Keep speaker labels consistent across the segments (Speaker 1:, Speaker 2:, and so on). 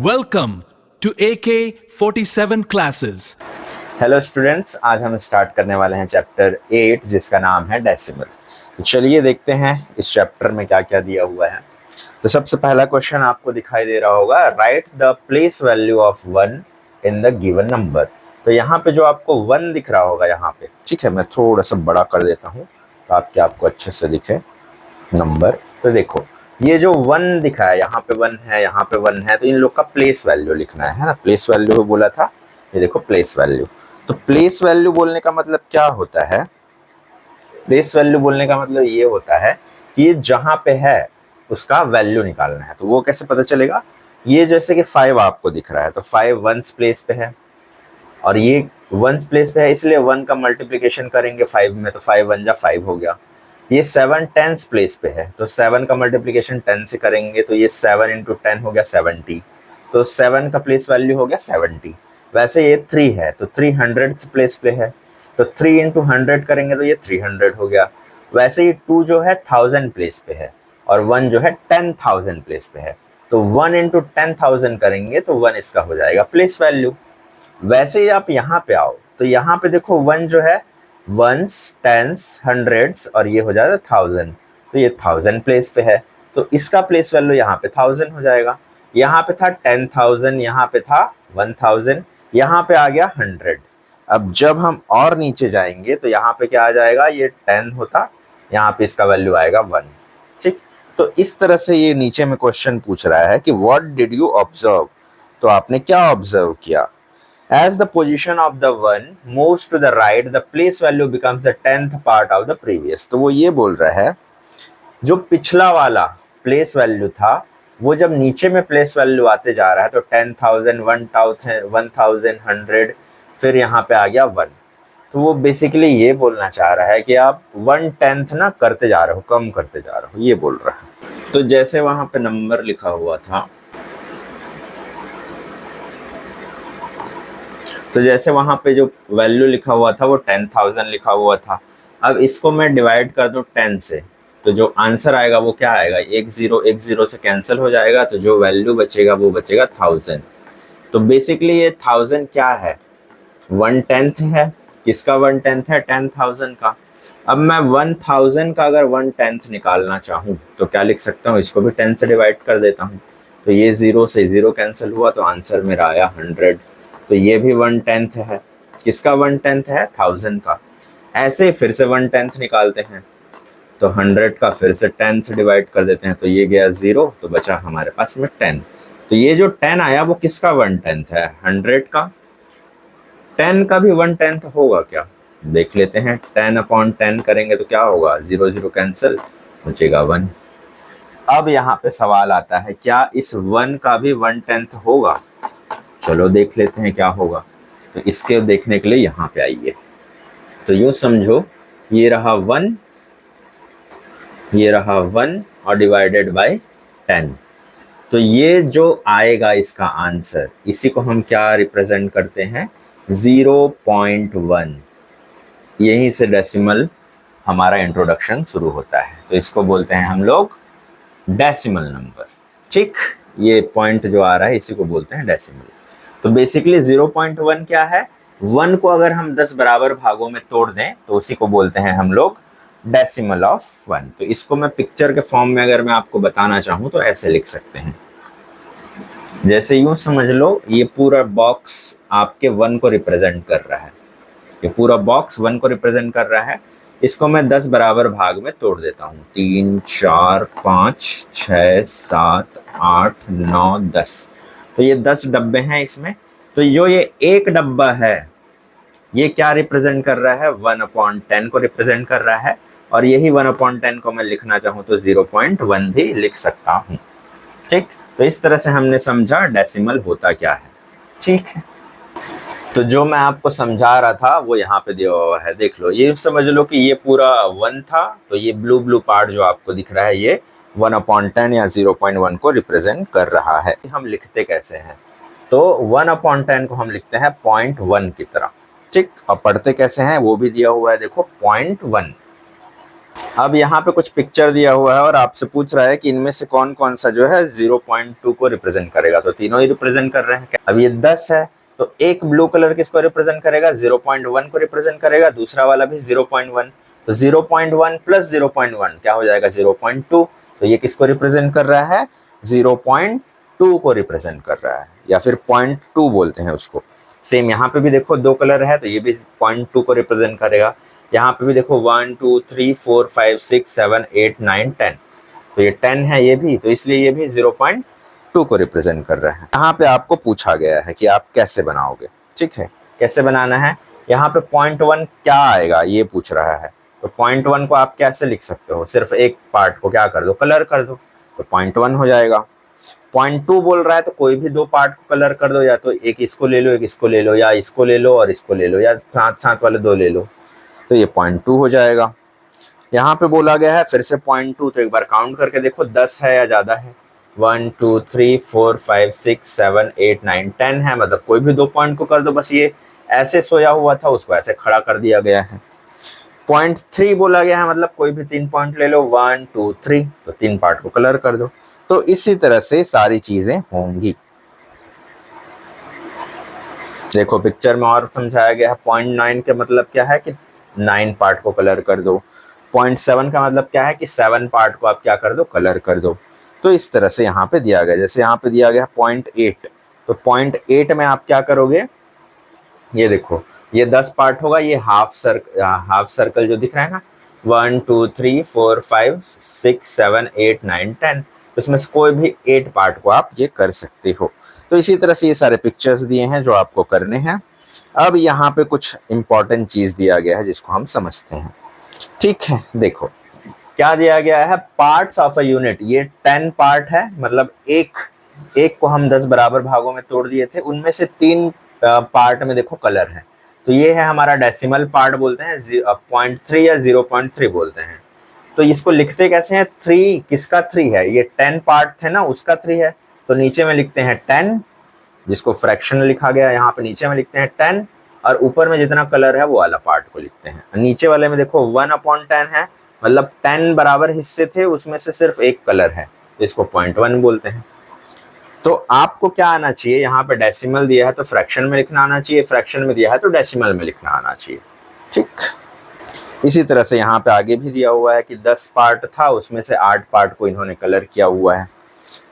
Speaker 1: Welcome to AK-47 classes.
Speaker 2: Hello students, आज हम start करने वाले हैं चैप्टर 8 जिसका नाम है डेसिमल। तो चलिए देखते हैं इस चैप्टर में क्या क्या दिया हुआ है। तो सबसे पहला क्वेश्चन आपको दिखाई दे रहा होगा, right the place value of 1 in the given number. तो यहाँ पे जो आपको 1 दिख रहा होगा यहाँ पे, ठीक है, मैं थोड़ा सा बड़ा कर देता हूँ ताकि आपको अच्छे से दिखे नंबर। तो देखो ये जो 1 दिखा है, यहाँ पे 1 है, यहाँ पे 1 है, तो इन लोग का प्लेस वैल्यू लिखना है ना। प्लेस वैल्यू बोला था, ये देखो प्लेस वैल्यू। तो प्लेस वैल्यू बोलने का मतलब क्या होता है? प्लेस वैल्यू बोलने का मतलब ये होता है कि ये जहाँ पे है उसका वैल्यू निकालना है। तो वो कैसे पता चलेगा? ये जैसे कि 5 आपको दिख रहा है, तो 5 वंस प्लेस पे है और ये वंस प्लेस पे है, इसलिए 1 का मल्टीप्लिकेशन करेंगे 5 में, तो 5 1 जा 5 हो गया। ये 7 टेंस प्लेस पे है, तो 7 का मल्टीप्लिकेशन 10 से करेंगे, तो ये 7 इंटू 10 हो गया 70, तो 7 का प्लेस वैल्यू हो गया 70। वैसे ये 3 है तो 300th प्लेस पे है, तो 3 इंटू 100 करेंगे तो ये 300 हो गया। वैसे ही 2 जो है 1000 प्लेस पे है और 1 जो है 10,000 प्लेस पे है, तो 1 इंटू 10,000 करेंगे तो 1 इसका हो जाएगा प्लेस वैल्यू। वैसे ही आप यहाँ पे आओ तो यहाँ पे देखो 1 जो है वंस, टेंस, हंड्रेड्स और ये हो जाएगा 1000, तो ये 1000 प्लेस पे है, तो इसका प्लेस वैल्यू यहाँ पे 1000 हो जाएगा। यहाँ पे था 10,000, यहाँ पे था 1000, यहाँ पे आ गया 100। अब जब हम और नीचे जाएंगे तो यहाँ पे क्या आ जाएगा, ये 10 होता, यहाँ पे इसका वैल्यू आएगा 1। ठीक, तो इस तरह से ये नीचे में क्वेश्चन पूछ रहा है कि व्हाट डिड यू ऑब्जर्व। तो आपने क्या ऑब्जर्व किया? As the position of the 1 moves to the right, the place value becomes the 10th part of the previous। तो वो ये बोल रहा है जो पिछला वाला प्लेस वैल्यू था वो जब नीचे में प्लेस वैल्यू आते जा रहा है, तो 10,000, 1,000, 100, फिर यहाँ पे आ गया 1। तो वो बेसिकली ये बोलना चाह रहा है कि आप 1/10 ना करते जा रहे हो, कम करते जा रहे हो, ये बोल रहा है। तो जैसे वहाँ पे नंबर लिखा हुआ था, तो जैसे वहाँ पे जो वैल्यू लिखा हुआ था वो 10,000 लिखा हुआ था। अब इसको मैं डिवाइड कर दूँ 10 से, तो जो आंसर आएगा वो क्या आएगा, एक जीरो से कैंसिल हो जाएगा, तो जो वैल्यू बचेगा वो बचेगा 1000। तो बेसिकली ये 1000 क्या है, 1/10 है। किसका 1/10 है? 10,000 का। अब मैं 1000 का अगर 1/10 निकालना चाहूँ तो क्या लिख सकता हूँ, इसको भी 10 से डिवाइड कर देता हूँ, तो ये 0 से 0 कैंसिल हुआ, तो आंसर मेरा आया 100। तो ये भी 1/10 है। किसका 1/10 है? 1000 का। ऐसे फिर से 1/10 निकालते हैं, तो 100 का फिर से 10 से डिवाइड कर देते हैं, तो ये गया 0, तो बचा हमारे पास में 10। तो ये जो 10 आया वो किसका 1/10 है? 100 का। 10 का भी 1/10 होगा क्या, देख लेते हैं। 10/10 करेंगे तो क्या होगा, 0 0 कैंसिल, बचेगा 1। अब यहाँ पे सवाल आता है, क्या इस 1 का भी 1/10 होगा? चलो देख लेते हैं क्या होगा। तो इसके देखने के लिए यहाँ पे आइए, तो यूँ समझो ये रहा 1, ये रहा 1 और डिवाइडेड बाय 10। तो ये जो आएगा इसका आंसर, इसी को हम क्या रिप्रेजेंट करते हैं, 0.1। यहीं से डेसिमल हमारा इंट्रोडक्शन शुरू होता है, तो इसको बोलते हैं हम लोग डेसिमल नंबर। ठीक, ये पॉइंट जो आ रहा है इसी को बोलते हैं डेसिमल। तो बेसिकली 0.1 क्या है, 1 को अगर हम 10 बराबर भागों में तोड़ दें तो उसी को बोलते हैं हम लोग डेसिमल ऑफ 1। तो इसको मैं पिक्चर के फॉर्म में अगर मैं आपको बताना चाहूँ तो ऐसे लिख सकते हैं, जैसे यूं समझ लो ये पूरा बॉक्स आपके 1 को रिप्रेजेंट कर रहा है, ये पूरा बॉक्स 1 को रिप्रेजेंट कर रहा है। इसको मैं 10 बराबर भाग में तोड़ देता हूँ, 3 4 5 6 7 8 9 10। तो ये 10 डब्बे हैं इसमें। तो जो ये एक डब्बा है ये क्या रिप्रेजेंट कर रहा है, 1/10 को रिप्रेजेंट कर रहा है, और यही 1/10 को मैं लिखना चाहूँ तो 0.1 भी लिख सकता हूँ। ठीक, तो इस तरह से हमने समझा डेसिमल होता क्या है। ठीक है, तो जो मैं आपको समझा रहा था वो यहाँ पे दिया हुआ है, देख लो। ये समझ लो कि ये पूरा 1 था, तो ये ब्लू पार्ट जो आपको दिख रहा है ये 1/10 या 0.1 को रिप्रेजेंट कर रहा है। हम लिखते कैसे हैं, तो 1/10 को हम लिखते हैं 0.1 की तरह। ठीक, और पढ़ते कैसे हैं वो भी दिया हुआ है, देखो 0.1। अब यहाँ पे कुछ पिक्चर दिया हुआ है और आपसे पूछ रहा है कि इनमें से कौन कौन सा जो है 0.2 को रिप्रेजेंट करेगा। तो तीनों ही रिप्रेजेंट कर रहे हैं। अब ये 10 है तो एक ब्लू कलर किसको रिप्रेजेंट करेगा, 0.1 को रिप्रेजेंट करेगा, दूसरा वाला भी 0.1। तो 0.1 प्लस 0.1 क्या हो जाएगा, 0.2। तो ये किसको रिप्रेजेंट कर रहा है, 0.2 को रिप्रेजेंट कर रहा है, या फिर 0.2 बोलते हैं उसको। सेम यहाँ पे भी देखो दो कलर है तो ये भी 0.2 को रिप्रेजेंट करेगा। यहाँ पे भी देखो 1 2 3 4 5 6 7 8 9 10, तो ये 10 है ये भी, तो इसलिए ये भी 0.2 को रिप्रेजेंट कर रहा है। यहाँ पे आपको पूछा गया है कि आप कैसे बनाओगे। ठीक है, कैसे बनाना है। यहाँ पे 0.1 क्या आएगा ये पूछ रहा है। तो 0.1 को आप कैसे लिख सकते हो, सिर्फ एक पार्ट को क्या कर दो, कलर कर दो, तो 0.1 हो जाएगा। 0.2 बोल रहा है तो कोई भी दो पार्ट को कलर कर दो, या तो एक इसको ले लो, एक इसको ले लो, या इसको ले लो और इसको ले लो, या साथ साथ वाले दो ले लो, तो ये 0.2 हो जाएगा। यहाँ पे बोला गया है फिर से 0.2, तो एक बार काउंट करके देखो 10 है या ज़्यादा है। 1 2 3 4 5 6 7 8 9 10 है, मतलब कोई भी दो पॉइंट को कर दो, बस ये ऐसे सोया हुआ था उसको ऐसे खड़ा कर दिया गया है। 0.3 बोला गया है, मतलब कोई भी 3 पॉइंट ले लो, 1 2 3, तो 3 पार्ट को कलर कर दो। तो इसी तरह से सारी चीजें होंगी। देखो पिक्चर में और समझाया गया है। 0.9 का मतलब क्या है कि 9 पार्ट को कलर कर दो। 0.7 का मतलब क्या है कि 7 पार्ट को आप क्या कर दो, कलर कर दो। तो इस तरह से यहाँ पे दिया गया, जैसे यहाँ पे दिया गया 0.8, तो 0.8 में आप क्या करोगे, ये देखो ये 10 पार्ट होगा, ये हाफ सर्कल जो दिख रहा है ना, 1 2 3 4 5 6 7 8 9 10, उसमें से कोई भी 8 पार्ट को आप ये कर सकते हो। तो इसी तरह से ये सारे पिक्चर्स दिए हैं जो आपको करने हैं। अब यहाँ पे कुछ इंपॉर्टेंट चीज दिया गया है जिसको हम समझते हैं। ठीक है, देखो क्या दिया गया है, पार्ट्स ऑफ अ यूनिट। ये 10 पार्ट है, मतलब एक को हम 10 बराबर भागों में तोड़ दिए थे, उनमें से 3 पार्ट में देखो कलर है। तो ये है हमारा डेसिमल पार्ट बोलते हैं, 0.3 या 0.3 बोलते हैं। तो इसको लिखते कैसे हैं, 3 किसका 3 है, ये 10 पार्ट थे ना उसका 3 है, तो नीचे में लिखते हैं 10, जिसको फ्रैक्शन लिखा गया यहाँ पे नीचे में लिखते हैं 10, और ऊपर में जितना कलर है वो वाला पार्ट को लिखते हैं। नीचे वाले में देखो 1/10 है, मतलब 10 बराबर हिस्से थे उसमें से सिर्फ एक कलर है, तो इसको 0.1 बोलते हैं। तो आपको क्या आना चाहिए, यहाँ पे डेसिमल दिया है तो फ्रैक्शन में लिखना आना चाहिए, फ्रैक्शन में दिया है तो डेसिमल में लिखना आना चाहिए। ठीक, इसी तरह से यहाँ पे आगे भी दिया हुआ है कि 10 पार्ट था उसमें से 8 पार्ट को इन्होंने कलर किया हुआ है।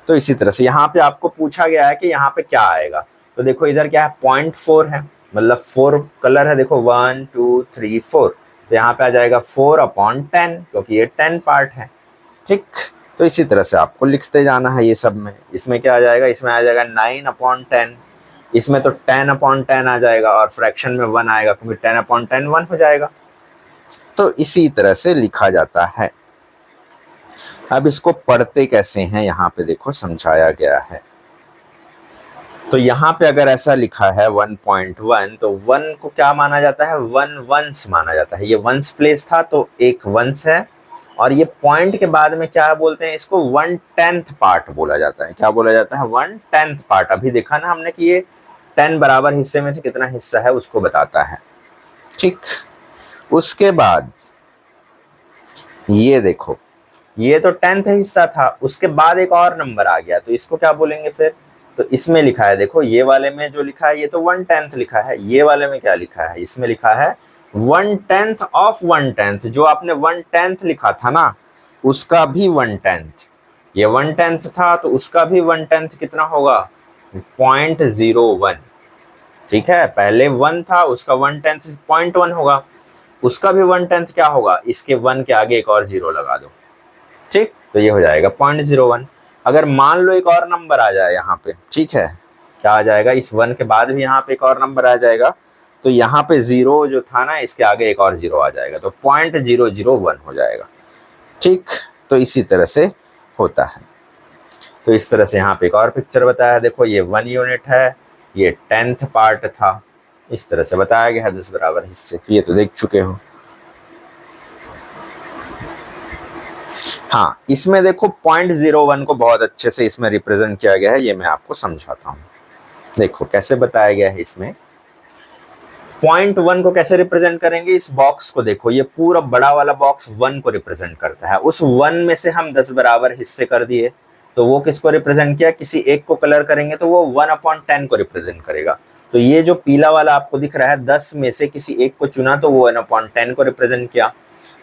Speaker 2: तो इसी तरह से यहाँ पे आपको पूछा गया है कि यहाँ पे क्या आएगा। तो देखो इधर क्या है, 0.4 है, मतलब 4 कलर है, देखो 1 2 3 4, तो यहाँ पे आ जाएगा 4/10, क्योंकि ये 10 पार्ट है। ठीक, तो इसी तरह से आपको लिखते जाना है ये सब में। इसमें क्या आ जाएगा, इसमें आ जाएगा 9/10, इसमें तो 10/10 आ जाएगा, और फ्रैक्शन में 1 आएगा क्योंकि 10/10 1 हो जाएगा। तो इसी तरह से लिखा जाता है। अब इसको पढ़ते कैसे हैं, यहाँ पे देखो समझाया गया है। तो यहाँ पे अगर ऐसा लिखा है 1.1, तो 1 को क्या माना जाता है, 1 वंस माना जाता है। ये वंस प्लेस था तो एक वंस है, और ये पॉइंट के बाद में क्या बोलते हैं, इसको 1/10 पार्ट बोला जाता है। क्या बोला जाता है, 1/10 पार्ट। अभी देखा ना हमने कि ये 10 बराबर हिस्से में से कितना हिस्सा है उसको बताता है। ठीक, उसके बाद ये देखो, ये तो 10th हिस्सा था, उसके बाद एक और नंबर आ गया, तो इसको क्या बोलेंगे फिर। तो इसमें लिखा है, देखो ये वाले में जो लिखा है ये तो 1/10 लिखा है, ये वाले में क्या लिखा है, इसमें लिखा है 1/10 ऑफ 1/10। जो आपने 1/10 लिखा था ना उसका भी 1/10, ये 1/10 था तो उसका भी 1/10 कितना होगा, 0.01। ठीक है, पहले 1 था उसका 1/10 0.1 होगा, उसका भी 1/10 क्या होगा, इसके 1 के आगे एक और 0 लगा दो। ठीक, तो ये हो जाएगा 0.01। अगर मान लो एक और नंबर आ जाए यहाँ पे, ठीक है, क्या आ जाएगा, इस 1 के बाद भी यहाँ पे एक और नंबर आ जाएगा, तो यहाँ पे 0 जो था ना इसके आगे एक और 0 आ जाएगा, तो 0.001 हो जाएगा। ठीक, तो इसी तरह से होता है। तो इस तरह से यहाँ पे एक और पिक्चर बताया है, देखो ये 1 यूनिट है, ये 10th पार्ट था, इस तरह से बताया गया है 10 बराबर हिस्से। तो ये तो देख चुके हो। हाँ, इसमें देखो 0.01 को बहुत अच्छे से इसमें रिप्रेजेंट किया गया है, ये मैं आपको समझाता हूँ। देखो कैसे बताया गया है इसमें, 0.1 को कैसे रिप्रेजेंट करेंगे, इस बॉक्स को देखो, ये पूरा बड़ा वाला बॉक्स 1 को रिप्रेजेंट करता है। उस 1 में से हम 10 बराबर हिस्से कर दिए, तो वो किसको रिप्रेजेंट किया, किसी एक को कलर करेंगे तो वो 1/10 को रिप्रेजेंट करेगा। तो ये जो पीला वाला आपको दिख रहा है, 10 में से किसी एक को चुना तो वो 1/10 को रिप्रेजेंट किया,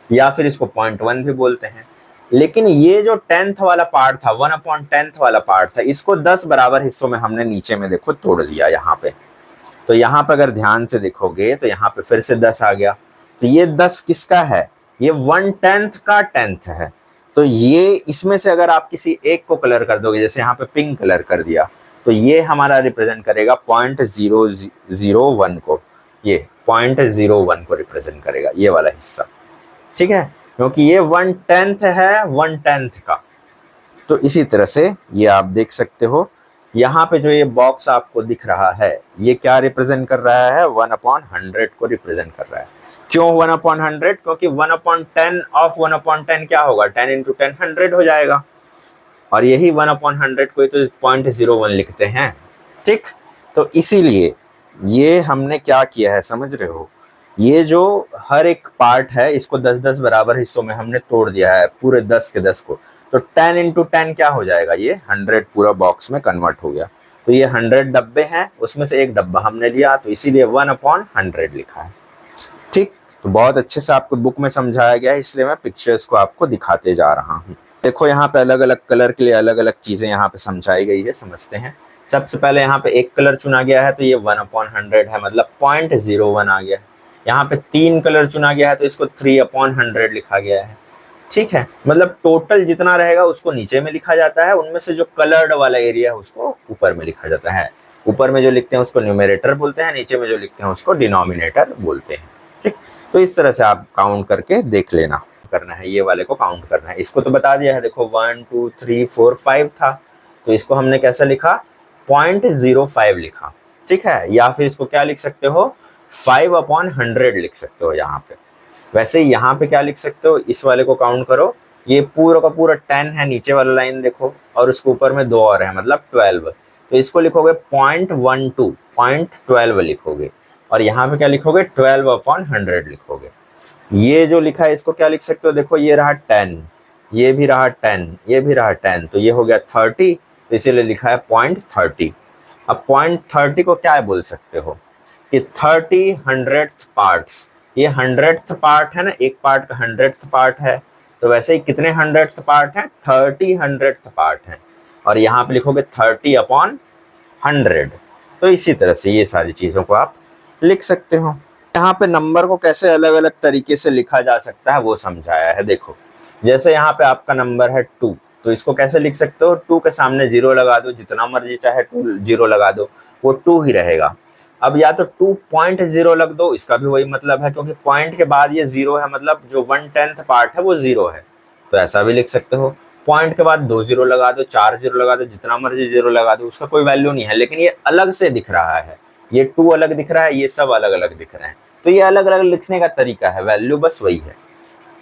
Speaker 2: या फिर इसको 0.1 भी बोलते हैं। लेकिन ये जो 10th वाला पार्ट था, 1/10 वाला पार्ट था, इसको 10 बराबर हिस्सों में हमने नीचे में देखो तोड़ दिया यहाँ पे। तो यहाँ पे अगर ध्यान से देखोगे तो यहाँ पे फिर से 10 आ गया। तो ये 10 किसका है, ये 1/10 का 10th है। तो ये इसमें से अगर आप किसी एक को कलर कर दोगे, जैसे यहाँ पे पिंक कलर कर दिया, तो ये हमारा रिप्रेजेंट करेगा 0.001 को, ये 0.01 को रिप्रेजेंट करेगा ये वाला हिस्सा, ठीक है, क्योंकि ये 1/10 है 1/10 का। तो इसी तरह से ये आप देख सकते हो, यहाँ पे जो ये बॉक्स आपको दिख रहा है, ये क्या रिप्रेजेंट कर रहा है, 1/100 को रिप्रेजेंट कर रहा है। क्यों 1/100, क्योंकि 1/10 ऑफ 1/10 क्या होगा, 10 × 10 100 हो जाएगा, और यही 1/100 को तो 0.01 लिखते हैं, ठीक। तो इसीलिए ये हमने क्या किया है, समझ रहे हो, ये जो हर एक पार्ट है इसको 10-10 बराबर हिस्सों में हमने तोड़ दिया है, पूरे 10 के 10 को। तो 10 × 10 क्या हो जाएगा, ये 100 पूरा बॉक्स में कन्वर्ट हो गया। तो ये 100 डब्बे हैं, उसमें से एक डब्बा हमने लिया, तो इसीलिए 1/100 लिखा है, ठीक। तो बहुत अच्छे से आपको बुक में समझाया गया है, इसलिए मैं पिक्चर्स को आपको दिखाते जा रहा हूँ। देखो यहाँ पे अलग अलग कलर के लिए अलग अलग चीजें यहाँ पे समझाई गई है, समझते हैं। सबसे पहले यहाँ पे एक कलर चुना गया है, तो ये 1/100 है, मतलब 0.01 आ गया है। यहाँ पे 3 कलर चुना गया है, तो इसको 3/100 लिखा गया है, ठीक है। मतलब टोटल जितना रहेगा उसको नीचे में लिखा जाता है, उनमें से जो कलर्ड वाला एरिया है उसको ऊपर में लिखा जाता है। ऊपर में जो लिखते हैं उसको न्यूमरेटर बोलते हैं, नीचे में जो लिखते हैं उसको डिनोमिनेटर बोलते हैं, ठीक। तो इस तरह से आप काउंट करके देख लेना, करना है ये वाले को काउंट करना है। इसको तो बता दिया है, देखो 1 2 3 4 5 था, तो इसको हमने कैसा लिखा, 0.05 लिखा, ठीक है। या फिर इसको क्या लिख सकते हो, 5/100 लिख सकते हो यहाँ पे। वैसे यहाँ पे क्या लिख सकते हो, इस वाले को काउंट करो, ये पूरा का पूरा 10 है, नीचे वाला लाइन देखो, और उसके ऊपर में 2 और है, मतलब 12। तो इसको लिखोगे 0.12 लिखोगे, और यहाँ पे क्या लिखोगे, 12/100 लिखोगे। ये जो लिखा है इसको क्या लिख सकते हो, देखो ये रहा 10, ये भी रहा 10, ये भी रहा 10, तो ये हो गया 30, तो इसीलिए लिखा है 0.30। अब 0.30 को क्या बोल सकते हो कि 30 100th पार्ट्स, ये 100th पार्ट है ना, एक पार्ट का 100th पार्ट है, तो वैसे ही कितने 100th पार्ट हैं, 30 100th पार्ट हैं, और यहाँ पे लिखोगे 30/100। तो इसी तरह से ये सारी चीज़ों को आप लिख सकते हो। यहाँ पे नंबर को कैसे अलग अलग तरीके से लिखा जा सकता है वो समझाया है। देखो जैसे यहाँ पे आपका नंबर है 2, तो इसको कैसे लिख सकते हो, 2 के सामने 0 लगा दो, जितना मर्जी चाहे 2 0 लगा दो, वो 2 ही रहेगा। अब या तो 2.0 लग दो, इसका भी वही मतलब है, क्योंकि पॉइंट के बाद ये 0 है, मतलब जो 1/10 पार्ट है वो 0 है, तो ऐसा भी लिख सकते हो। पॉइंट के बाद 2 0 लगा दो, 4 0 लगा दो, जितना मर्जी 0 लगा दो, उसका कोई वैल्यू नहीं है, लेकिन ये अलग से दिख रहा है, ये 2 अलग दिख रहा है, ये सब अलग अलग दिख रहे हैं, तो ये अलग अलग लिखने का तरीका है, वैल्यू बस वही है।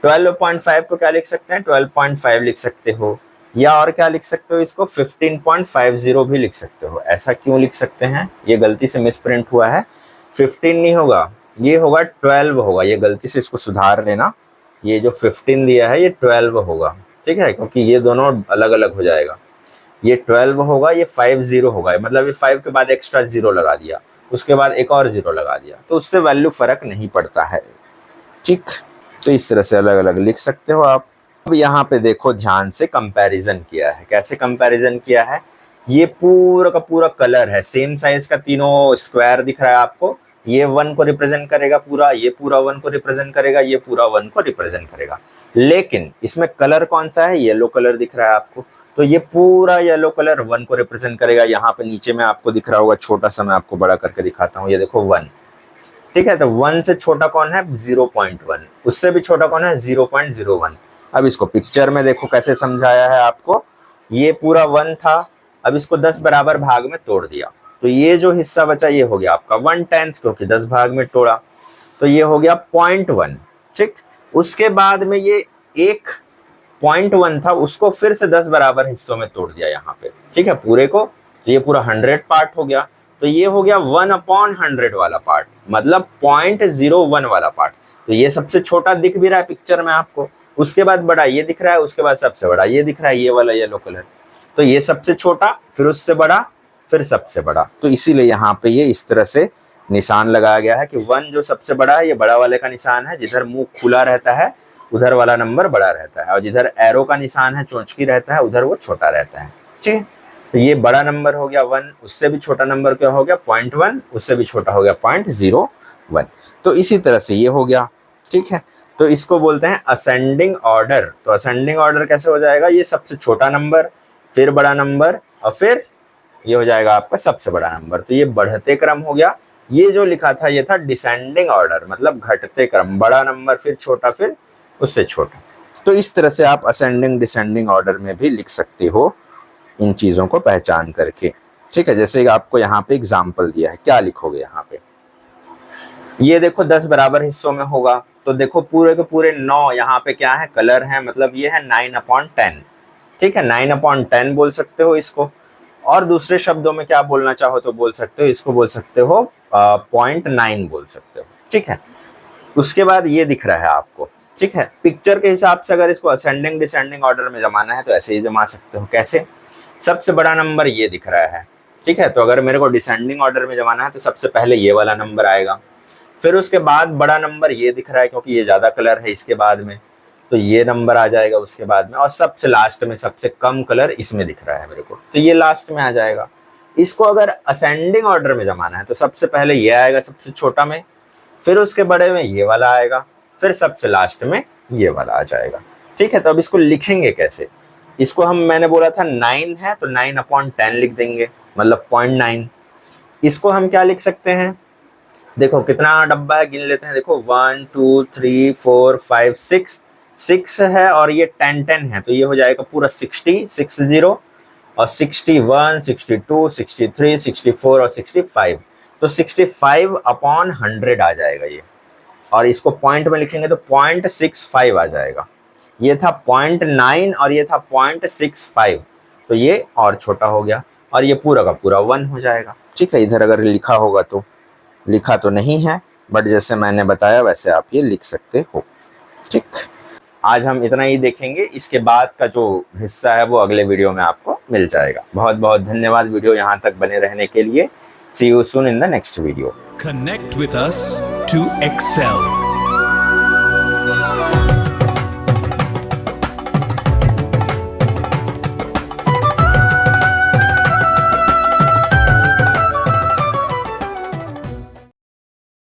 Speaker 2: 12.5 को क्या लिख सकते हैं, 12.5 लिख सकते हो, या और क्या लिख सकते हो, इसको 15.50 भी लिख सकते हो। ऐसा क्यों लिख सकते हैं, ये गलती से मिस प्रिंट हुआ है, 15 नहीं होगा, ये होगा 12 होगा, ये गलती से इसको सुधार लेना, ये जो 15 दिया है ये 12 होगा, ठीक है, क्योंकि ये दोनों अलग अलग हो जाएगा, ये 12 होगा, ये 50 होगा, मतलब ये 5 के बाद एक्स्ट्रा 0 लगा दिया, उसके बाद एक और 0 लगा दिया, तो उससे वैल्यू फर्क नहीं पड़ता है, ठीक। तो इस तरह से अलग अलग लिख सकते हो आप। अब यहाँ पे देखो ध्यान से कंपैरिजन किया है, कैसे कंपैरिजन किया है, ये पूरा का पूरा कलर है, सेम साइज का, तीनों स्क्वायर दिख रहा है आपको, ये 1 को रिप्रेजेंट करेगा पूरा, ये पूरा 1 को रिप्रेजेंट करेगा, ये पूरा 1 को रिप्रेजेंट करेगा, लेकिन इसमें कलर कौन सा है, येलो कलर दिख रहा है आपको, तो ये पूरा येलो कलर 1 को रिप्रेजेंट करेगा। यहाँ पे नीचे में आपको दिख रहा होगा, छोटा सा मैं आपको बड़ा करके दिखाता हूँ, ये देखो 1, ठीक है, तो 1 से छोटा कौन है, 0.1, उससे भी छोटा कौन है, 0.01। अब इसको पिक्चर में देखो कैसे समझाया है आपको, ये पूरा 1 था, अब इसको 10 बराबर भाग में तोड़ दिया, तो ये जो हिस्सा बचा ये हो गया आपका 1/10, क्योंकि 10 भाग में तोड़ा, तो ये हो गया 0.1, ठीक। उसके बाद में ये एक 0.1 था, उसको फिर से 10 बराबर हिस्सों में तोड़ दिया यहाँ पे, ठीक है, पूरे को, तो ये पूरा 100 पार्ट हो गया, तो ये हो गया 1/100 वाला पार्ट, मतलब 0.01 वाला पार्ट। तो ये सबसे छोटा दिख भी रहा है पिक्चर में आपको, उसके बाद बड़ा ये दिख रहा है, उसके बाद सबसे बड़ा ये दिख रहा है, ये वाला येलो कलर। तो ये सबसे छोटा, फिर उससे बड़ा, फिर सबसे बड़ा। तो इसीलिए यहाँ पे ये इस तरह से निशान लगाया गया है कि 1 जो सबसे बड़ा है ये बड़ा वाले का निशान है, जिधर मुंह खुला रहता है उधर वाला नंबर बड़ा रहता है, और जिधर एरो का निशान है चोंचकी रहता है उधर वो छोटा रहता है। ठीक है, तो ये बड़ा नंबर हो गया 1, उससे भी छोटा नंबर क्या हो गया 0.1, उससे भी छोटा हो गया 0.01। तो इसी तरह से ये हो गया। ठीक है, तो इसको बोलते हैं असेंडिंग ऑर्डर। तो असेंडिंग ऑर्डर कैसे हो जाएगा, ये सबसे छोटा नंबर, फिर बड़ा नंबर, और फिर ये हो जाएगा आपका सबसे बड़ा नंबर। तो ये बढ़ते क्रम हो गया। ये जो लिखा था ये था डिसेंडिंग ऑर्डर, मतलब घटते क्रम, बड़ा नंबर फिर छोटा फिर उससे छोटा। तो इस तरह से आप असेंडिंग डिसेंडिंग ऑर्डर में भी लिख सकते हो इन चीज़ों को पहचान करके। ठीक है, जैसे आपको यहाँ पे एग्जाम्पल दिया है, क्या लिखोगे यहाँ पे, ये देखो 10 बराबर हिस्सों में होगा, तो देखो पूरे के पूरे 9 यहाँ पे क्या है, कलर है, मतलब ये है 9/10। ठीक है, 9/10 बोल सकते हो इसको, और दूसरे शब्दों में क्या बोलना चाहो तो बोल सकते हो, इसको बोल सकते हो 0.9 बोल सकते हो। ठीक है, उसके बाद ये दिख रहा है आपको। ठीक है, पिक्चर के हिसाब से अगर इसको असेंडिंग डिसेंडिंग ऑर्डर में जमाना है तो ऐसे ही जमा सकते हो। कैसे, सबसे बड़ा नंबर ये दिख रहा है। ठीक है, तो अगर मेरे को डिसेंडिंग ऑर्डर में जमाना है तो सबसे पहले ये वाला नंबर आएगा, फिर उसके बाद बड़ा नंबर ये दिख रहा है क्योंकि ये ज़्यादा कलर है इसके बाद में, तो ये नंबर आ जाएगा उसके बाद में, और सबसे लास्ट में सबसे कम कलर इसमें दिख रहा है मेरे को, तो ये लास्ट में आ जाएगा। इसको अगर असेंडिंग ऑर्डर में जमाना है तो सबसे पहले ये आएगा सबसे छोटा में, फिर उसके बड़े में ये वाला आएगा, फिर सबसे लास्ट में ये वाला आ जाएगा। ठीक है, तो अब इसको लिखेंगे कैसे, इसको हम, मैंने बोला था 9 है तो 9/10 लिख देंगे, मतलब 0.9। इसको हम क्या लिख सकते हैं, देखो कितना डब्बा है, गिन लेते हैं। देखो 1 2 3 4 5 6 है, और ये 10 है, तो ये हो जाएगा पूरा 60 और 61 62 63 64 और 65, तो 65/100 आ जाएगा ये। और इसको पॉइंट में लिखेंगे तो 0.65 आ जाएगा। ये था 0.9 और ये था 0.65, तो ये और छोटा हो गया, और ये पूरा का पूरा 1 हो जाएगा। ठीक है, इधर अगर लिखा होगा तो, लिखा तो नहीं है, बट जैसे मैंने बताया वैसे आप ये लिख सकते हो। ठीक, आज हम इतना ही देखेंगे, इसके बाद का जो हिस्सा है वो अगले वीडियो में आपको मिल जाएगा। बहुत बहुत धन्यवाद वीडियो यहाँ तक बने रहने के लिए। See you soon in the next video.
Speaker 1: Connect with us to excel.